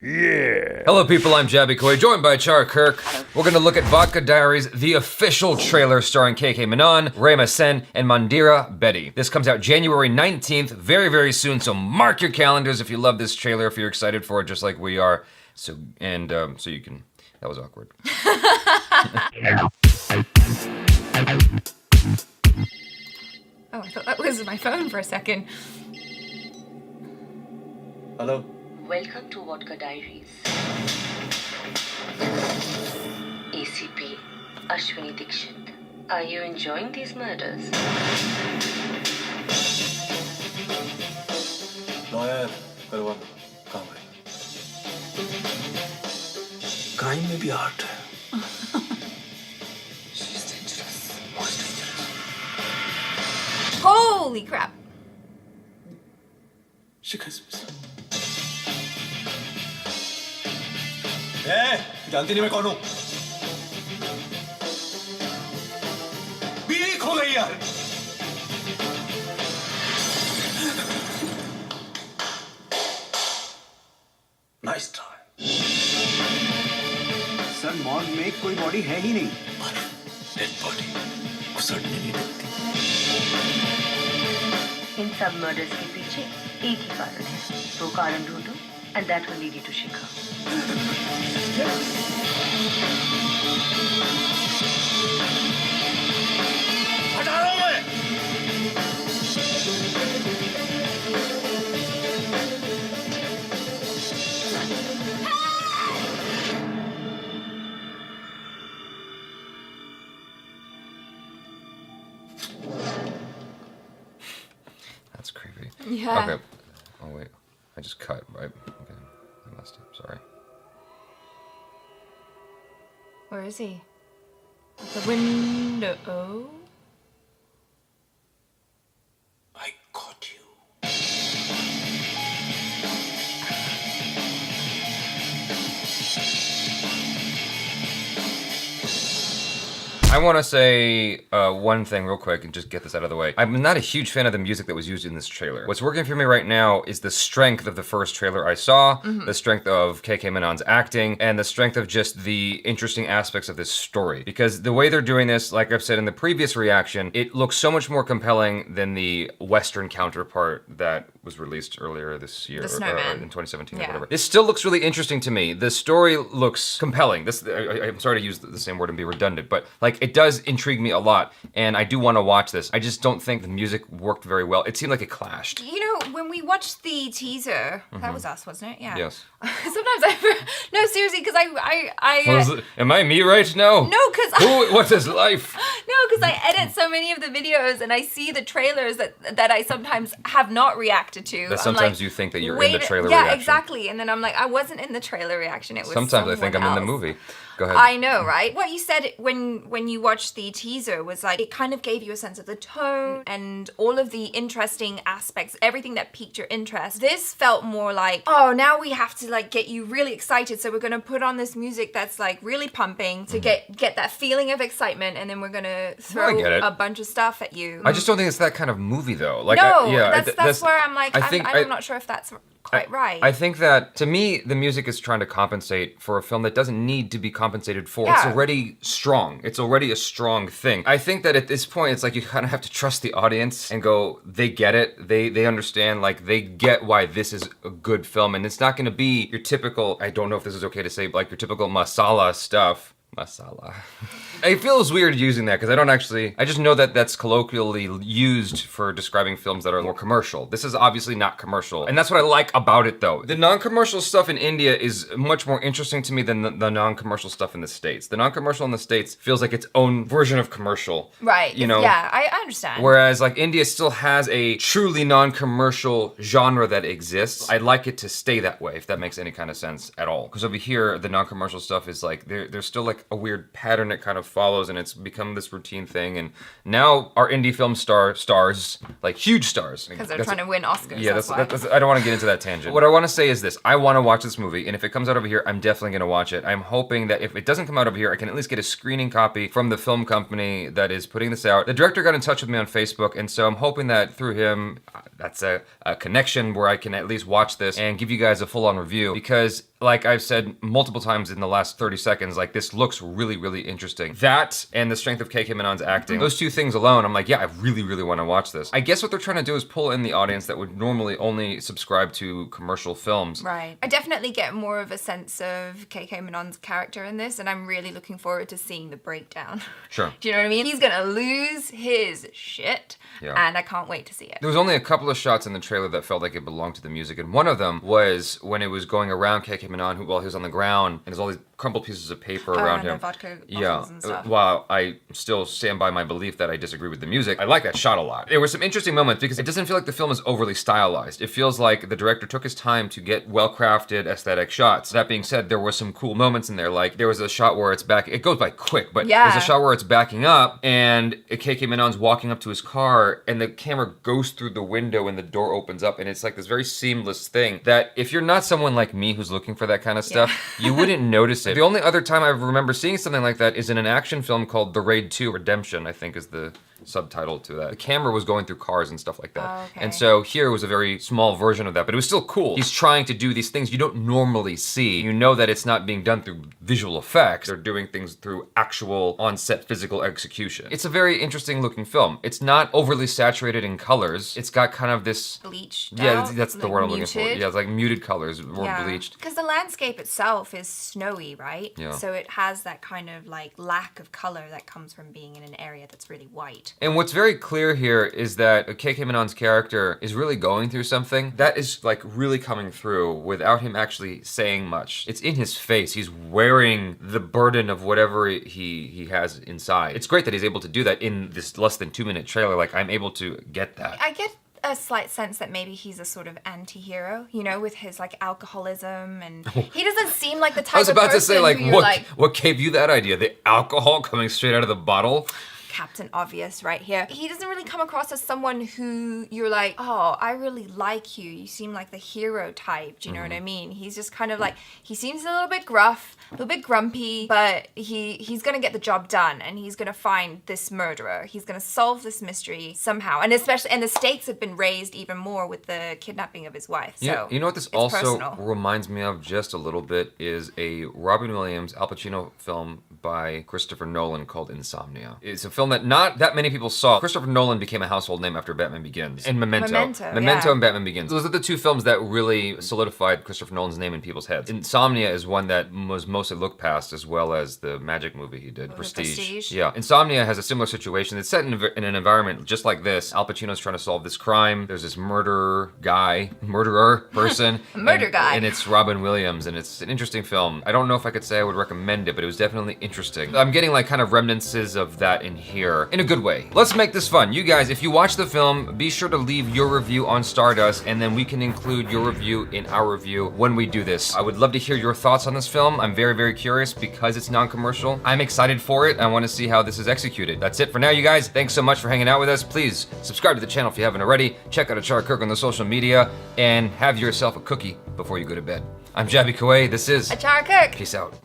Yeah. Hello people, I'm Jabby Koi, joined by Char Kirk. We're gonna look at Vodka Diaries, the official trailer starring KK Menon, Rema Sen, and Mandira Betty. This comes out January 19th, very, very soon, so mark your calendars if you love this trailer, if you're excited for it just like we are. So you can, that was awkward. Oh, I thought that was my phone for a second. Hello. Welcome to VODKA Diaries. ACP Ashwini Dikshit. Are you enjoying these murders? Lawyer करवा दो काम है crime में भी art है She's dangerous. Most dangerous. Holy crap. शिकस्त जानती नहीं मैं कौन हूं बीवी खो गई यार नाइस ट्राई सर मॉर्ग में कोई बॉडी है ही नहीं पर डेड बॉडी उसड़ने नहीं देती इन सब मर्डर्स के पीछे एक ही कारण है वो कारण ढूंढो and that will lead you to Shikha. हटा रहा हूं मैं That's creepy. Yeah. Okay. Oh wait, I just cut, right? Okay, I messed up, sorry. Where is he? At the window. Oh. I caught you I want to say one thing real quick and just get this out of the way. I'm not a huge fan of the music that was used in this trailer. What's working for me right now is the strength of the first trailer I saw, the strength of KK Menon's acting, and the strength of just the interesting aspects of this story. Because the way they're doing this, like I've said in the previous reaction, it looks so much more compelling than the Western counterpart that was released earlier this year. The Snowman. In 2017 Yeah. or whatever. This still looks really interesting to me. The story looks compelling. I'm sorry to use the same word and be redundant, but like it does intrigue me a lot, and I do want to watch this. I just don't think the music worked very well. It seemed like it clashed. You know, when we watched the teaser, that was us, wasn't it? Yeah. Yes. Sometimes no, seriously, because Am I me right now? No, because What is life? No, because I edit so many of the videos and I see the trailers that I sometimes have not reacted to. That I'm sometimes like, you think that you're in wait, the trailer yeah, reaction. exactly. And then I'm like, I wasn't in the trailer reaction. It was Sometimes I think I'm in the someone else. movie. Go ahead. I know, right? What you said when you watched the teaser was like, it kind of gave you a sense of the tone and all of the interesting aspects, everything that piqued your interest. This felt more like, oh, now we have to like get you really excited. So we're going to put on this music that's like really pumping to get that feeling of excitement. And then we're going to throw a bunch of stuff at you. I just don't think it's that kind of movie though. Like, no, yeah, that's where I'm like, I'm I'm not sure if that's quite right. I think that, to me, the music is trying to compensate for a film that doesn't need to be compensated for. Yeah. It's already strong. It's already a strong thing. I think that at this point, it's like you kind of have to trust the audience and go, they get it. They understand, like, they get why this is a good film. And it's not going to be your typical, I don't know if this is okay to say, but like your typical masala stuff. Masala. It feels weird using that because I just know that that's colloquially used for describing films that are more commercial. This is obviously not commercial. And that's what I like about it though. The non-commercial stuff in India is much more interesting to me than the non-commercial stuff in the States. The non-commercial in the States feels like its own version of commercial. Right. You know? Yeah, I understand. Whereas like India still has a truly non-commercial genre that exists. I'd like it to stay that way, if that makes any kind of sense at all. Because over here, the non-commercial stuff is like, there's still like a weird pattern it kind of follows, and it's become this routine thing. And now our indie film stars, like huge stars. Because they're trying to win Oscars. Yeah, that's why. I don't want to get into that tangent. What I want to say is this. I want to watch this movie, and if it comes out over here, I'm definitely going to watch it. I'm hoping that if it doesn't come out over here, I can at least get a screening copy from the film company that is putting this out. The director got in touch with me on Facebook, and so I'm hoping that through him, that's a connection where I can at least watch this and give you guys a full-on review, because like I've said multiple times in the last 30 seconds, like this looks really, really interesting. That and the strength of KK Menon's acting, those two things alone, I'm like, yeah, I really, really want to watch this. I guess what they're trying to do is pull in the audience that would normally only subscribe to commercial films. Right. I definitely get more of a sense of KK Menon's character in this, and I'm really looking forward to seeing the breakdown. Sure. Do you know what I mean? He's gonna lose his shit, and I can't wait to see it. There was only a couple of shots in the trailer that felt like it belonged to the music, and one of them was when it was going around KK Menon, while he was on the ground, and there's all these crumpled pieces of paper around him. The vodka bottles and stuff. While I still stand by my belief that I disagree with the music, I like that shot a lot. There were some interesting moments because it doesn't feel like the film is overly stylized. It feels like the director took his time to get well-crafted aesthetic shots. That being said, there were some cool moments in there. Like there was a shot where it's back. It goes by quick, but there's a shot where it's backing up and KK Menon's walking up to his car and the camera goes through the window and the door opens up and it's like this very seamless thing that if you're not someone like me who's looking for that kind of stuff, you wouldn't notice it. The only other time I remember seeing something like that is in an action film called The Raid 2 Redemption, I think is the subtitle to that. The camera was going through cars and stuff like that. Oh, okay. And so here was a very small version of that, but it was still cool. He's trying to do these things you don't normally see. You know that it's not being done through visual effects. They're doing things through actual on-set physical execution. It's a very interesting looking film. It's not overly saturated in colors. It's got kind of this... bleached Yeah, that's like the word I'm looking for. muted. Yeah, it's like muted colors, more bleached. Because the landscape itself is snowy, right? Yeah. So it has that kind of like lack of color that comes from being in an area that's really white. And what's very clear here is that KK Menon's character is really going through something that is like really coming through without him actually saying much. It's in his face. He's wearing the burden of whatever he has inside. It's great that he's able to do that in this less than 2-minute trailer. Like I'm able to get that. I get a slight sense that maybe he's a sort of anti-hero, you know, with his like alcoholism, and he doesn't seem like the type of I was about to person say, like, who you're like, what gave you that idea? The alcohol coming straight out of the bottle? Captain Obvious right here. He doesn't really come across as someone who you're like, oh, I really like you. You seem like the hero type. Do you know what I mean? He's just kind of like, he seems a little bit gruff, a little bit grumpy, but he's gonna get the job done and he's gonna find this murderer. He's gonna solve this mystery somehow. And especially, and the stakes have been raised even more with the kidnapping of his wife. So you know what this it's also personal. reminds me of just a little bit is a Robin Williams, Al Pacino film by Christopher Nolan called Insomnia. It's a film that not that many people saw. Christopher Nolan became a household name after Batman Begins. And Memento and Batman Begins. Those are the two films that really solidified Christopher Nolan's name in people's heads. Insomnia is one that was mostly looked past, as well as the magic movie he did, Prestige. Yeah. Insomnia has a similar situation. It's set in an environment just like this. Al Pacino's trying to solve this crime. There's this murderer person. Guy. And it's Robin Williams, and it's an interesting film. I don't know if I could say I would recommend it, but it was definitely interesting. I'm getting like kind of remnants of that in here, in a good way. Let's make this fun. You guys, if you watch the film, be sure to leave your review on Stardust, and then we can include your review in our review when we do this. I would love to hear your thoughts on this film. I'm very, very curious because it's non-commercial. I'm excited for it. I want to see how this is executed. That's it for now, you guys. Thanks so much for hanging out with us. Please subscribe to the channel if you haven't already. Check out Achara Kirk on the social media, and have yourself a cookie before you go to bed. I'm Jabby Kawai. This is Achara Kirk. Peace out.